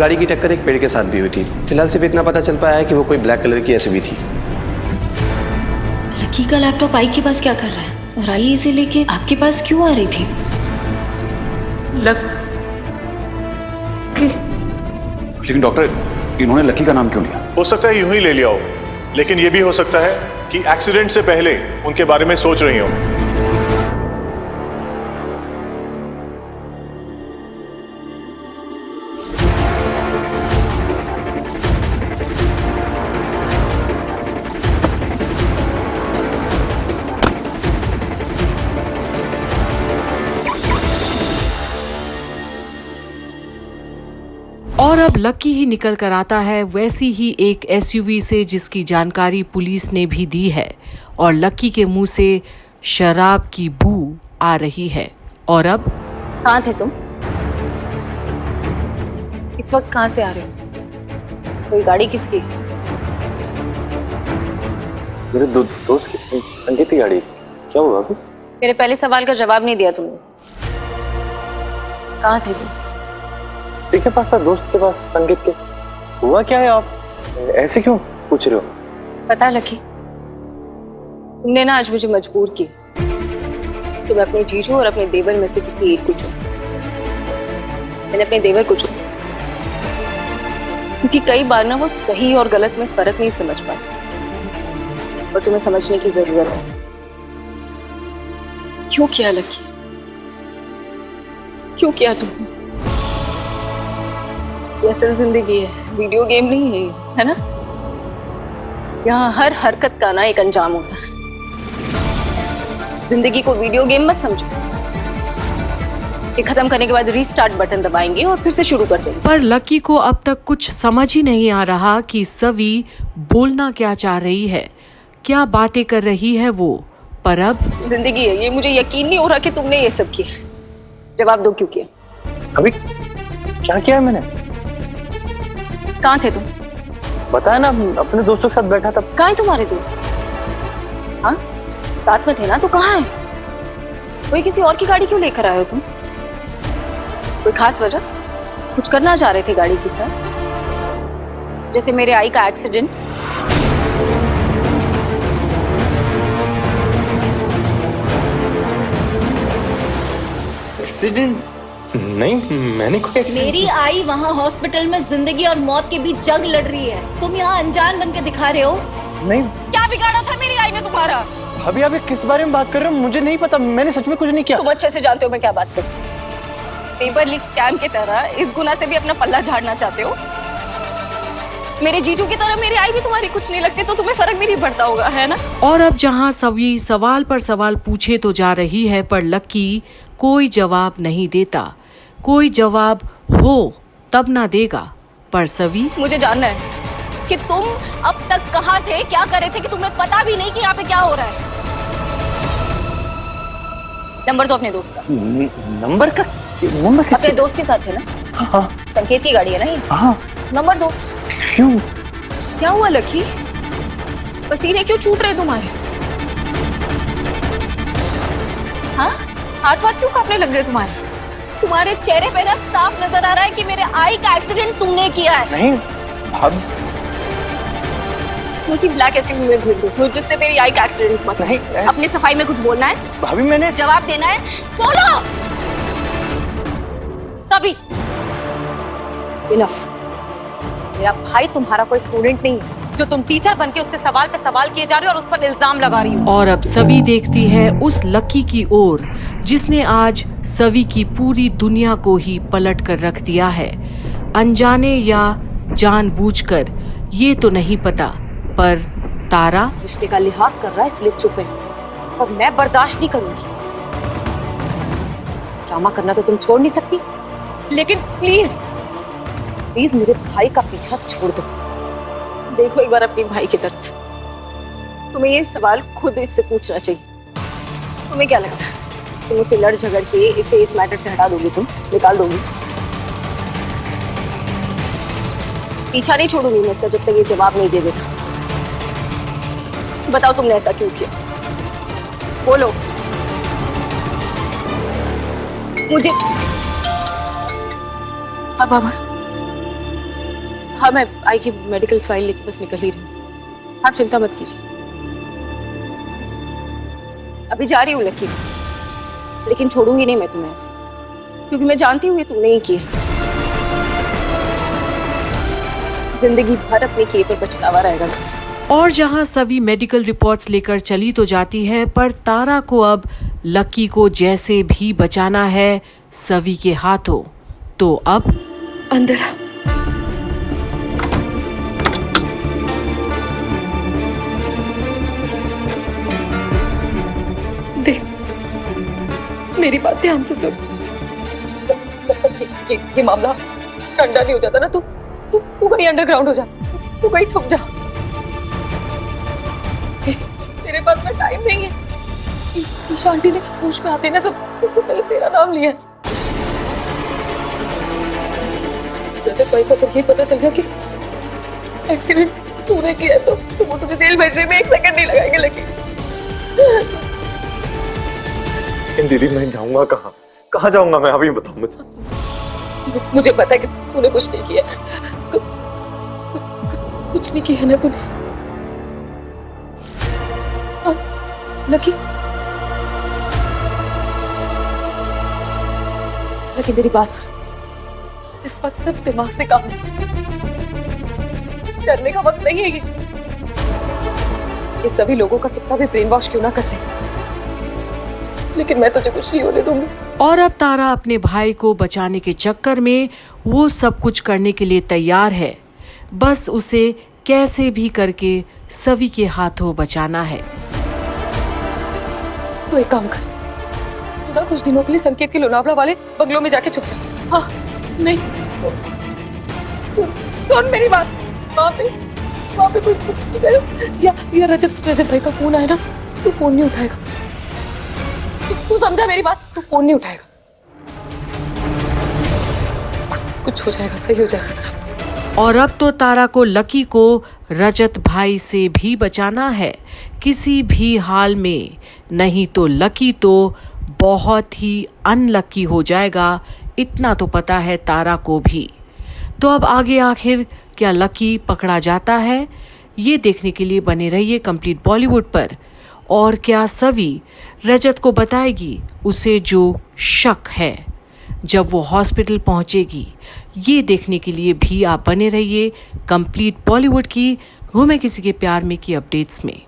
गाड़ी की टक्कर एक पेड़ के साथ भी हुई थी। फिलहाल सिर्फ इतना पता चल पाया है कि वो कोई ब्लैक कलर की एसयूवी थी। लकी का लैपटॉप आई के पास क्या कर रहा है और आई इसे लेके आपके पास क्यों आ रही थी? लेकिन डॉक्टर, इन्होंने लकी का नाम क्यों लिया? हो सकता है यूं ही ले लिया हो, लेकिन यह भी हो सकता है कि एक्सीडेंट से पहले उनके बारे में सोच रही हो। और अब लकी ही निकल कर आता है वैसी ही एक एसयूवी से जिसकी जानकारी पुलिस ने भी दी है और लकी के मुंह से शराब की बू आ रही है। और अब कहाँ थे तुम? इस वक्त कहाँ से आ रहे हो? कोई गाड़ी किसकी? मेरे दोस्त की संगीत की गाड़ी। क्या हुआ अभी? मेरे पहले सवाल का जवाब नहीं दिया तुमने। कहाँ थे तुम? के पास था, दोस्त के पास, संगीत के। हुआ क्या है? आप ऐसे क्यों पूछ रहे हो? पता लकी, तुमने ना आज मुझे मजबूर किया कि मैं अपने जीजू और अपने देवर में से किसी एक को चुनूं। मैंने अपने देवर को चुना क्योंकि कई बार ना वो सही और गलत में फर्क नहीं समझ पाते और तुम्हें समझने की जरूरत है। क्यों किया लकी? क्यों किया तुमने? ये असल जिंदगी है, वीडियो गेम नहीं है, है ना? यहाँ हर हरकत का ना एक अंजाम होता है। जिंदगी को वीडियो गेम मत समझो। ये खत्म करने के बाद रीस्टार्ट बटन दबाएंगे और फिर से शुरू कर देंगे। पर लकी को अब तक कुछ समझ ही नहीं आ रहा कि सवी बोलना क्या चाह रही है, क्या बातें कर रही है वो। पर अब जिंदगी है ये, मुझे यकीन नहीं हो रहा कि तुमने ये सब किया। जवाब दो, क्यों किया? अभी क्या किया है मैंने? कहाँ थे तुम? बताया ना, अपने दोस्तों के साथ बैठा था। कहाँ है तुम्हारे दोस्त? हाँ, साथ में थे ना, तो कहाँ है? कोई किसी और की गाड़ी क्यों लेकर आए हो तुम? कोई खास वजह? कुछ करना चाह रहे थे गाड़ी के साथ? जैसे मेरे आई का एक्सीडेंट। एक्सीडेंट? नहीं, मैंने कोई एक्सीडेंट। मेरी आई वहाँ हॉस्पिटल में जिंदगी और मौत के बीच जंग लड़ रही है। तुम यहाँ अनजान बन के दिखा रहे हो। नहीं, क्या बिगाड़ा था मेरी आई ने तुम्हारा? अभी आप किस बारे में बात कर रहे हो? मुझे नहीं पता, मैंने सच में कुछ नहीं किया। तुम अच्छे से जानते हो मैं क्या बात कर रही हूँ। पेपर लीक स्कैम की तरह इस गुना से भी अपना पल्ला झाड़ना चाहते हो। मेरे जीजू की तरह मेरी आई भी तुम्हारी कुछ नहीं लगती, तो तुम्हें फर्क भी नहीं पड़ता होगा, है ना? और अब जहाँ सवी सवाल पर सवाल पूछे तो जा रही है, पर लकी कोई जवाब नहीं देता। कोई जवाब हो तब ना देगा। पर सवी, मुझे जानना है कि तुम अब तक कहाँ थे, क्या कर रहे थे कि तुम्हें पता भी नहीं कि यहाँ पे क्या हो रहा है। नंबर दो अपने दोस्त का। नंबर किसका? अपने दोस्त के साथ है ना? हाँ। संकेत की गाड़ी है ना ये? हाँ। नंबर दो। क्यों? क्या हुआ लकी? पसीने क्यों छूट रहे तुम्हारे? हाँ, हाथ क्यों कांपने लग गए तुम्हारे? तुम्हारे चेहरे पे ना साफ नजर आ रहा है कि मेरे आई का एक्सीडेंट तुमने किया है। नहीं भाभी, उसी ब्लैक एसयूवी में भेज दो जिससे मेरी आई का एक्सीडेंट हुआ। नहीं। अपने सफाई में कुछ बोलना है भाभी, मैंने जवाब देना है। बोलो सभी। इनफ। मेरा भाई तुम्हारा कोई स्टूडेंट नहीं है जो तुम टीचर बनके उससे सवाल पे सवाल किए जा रही हो और उस पर इल्जाम लगा रही हो। और अब सवी देखती है उस लकी की ओर जिसने आज सवी की पूरी दुनिया को ही पलट कर रख दिया है। अनजाने या जानबूझकर ये तो नहीं पता, पर तारा रिश्ते का लिहाज कर रहा है इसलिए चुप है और मैं बर्दाश्त नहीं करूंगी। ड्रामा करना तो तुम छोड़ नहीं सकती, लेकिन प्लीज प्लीज मेरे भाई का पीछा छोड़ दो। देखो एक बार अपने भाई की तरफ। तुम्हें ये सवाल खुद इससे पूछना चाहिए। तुम्हें क्या लगता है तुम उसे लड़ झगड़ के इसे इस मैटर से हटा दोगी? तुम निकाल दोगी? पीछा नहीं छोड़ूंगी मैं इसका जब तक ये जवाब नहीं दे देता। बताओ तुमने ऐसा क्यों किया? बोलो मुझे। अब हाँ, मैं आई की मेडिकल फाइल लेके बस निकल ही रही हूँ, आप चिंता मत कीजिए। अभी जा रही हूँ लकी, लेकिन छोड़ूंगी नहीं मैं तुम्हें ऐसे, क्योंकि मैं जानती हूँ ये तुमने ही किया। जिंदगी भर अपने किए पर पछतावा रहेगा। और जहां सवी मेडिकल रिपोर्ट्स लेकर चली तो जाती है, पर तारा को अब लकी को जैसे भी बचाना है सवी के हाथों। तो अब अंदर आ। देख, मेरी बात ध्यान से सुन। जब तक ये मामला ठंडा नहीं हो जाता ना, तू कहीं अंडरग्राउंड हो जा, तू कहीं छुप जा। तेरे पास में टाइम नहीं है। ईशा आंटी ने होश में आते ना सबसे पहले तेरा नाम लिया। जैसे कोई को ये पता चल गया कि एक्सीडेंट तूने किया है, तो वो तुझे जेल भेजने में 1 सेकंड नहीं लगाएंगे। लेकिन दीदी मैं जाऊंगा कहाँ जाऊंगा मैं, अभी बताओ मुझे। मुझे पता है कि तूने कुछ नहीं किया, कुछ नहीं किया ना तूने। लकी मेरी बात सुन, इस वक्त सिर्फ दिमाग से काम नहीं, डरने का वक्त नहीं है ये सभी लोगों का कितना भी ब्रेन वॉश क्यों ना कर ले, लेकिन मैं तुझे कुछ नहीं होने दूंगी। और अब तारा अपने भाई को बचाने के चक्कर में वो सब कुछ करने के लिए तैयार है, बस उसे कैसे भी करके सवी के हाथों बचाना है। तो एक काम कर, तू ना कुछ दिनों के लिए संकेत के लोनावला वाले बंगलों में जाके छुप जा। हाँ, नहीं, सुन मेरी बात। वहाँ पे कोई कुछ या रजत भाई का फोन आया ना, तू फोन नहीं उठाएगा। तू समझा मेरी बात, तू फोन नहीं उठाएगा। कुछ हो जाएगा, सही हो जाएगा सब। और अब तो तारा को लकी को रजत भाई से भी बचाना है किसी भी हाल में, नहीं तो लकी तो बहुत ही अनलकी हो जाएगा, इतना तो पता है तारा को भी। तो अब आगे आखिर क्या लकी पकड़ा जाता है, ये देखने के लिए बने रहिए कंप्लीट बॉलीवुड पर। और क्या सवी रजत को बताएगी उसे जो शक है जब वो हॉस्पिटल पहुंचेगी, ये देखने के लिए भी आप बने रहिए कंप्लीट बॉलीवुड की घूमे किसी के प्यार में की अपडेट्स में।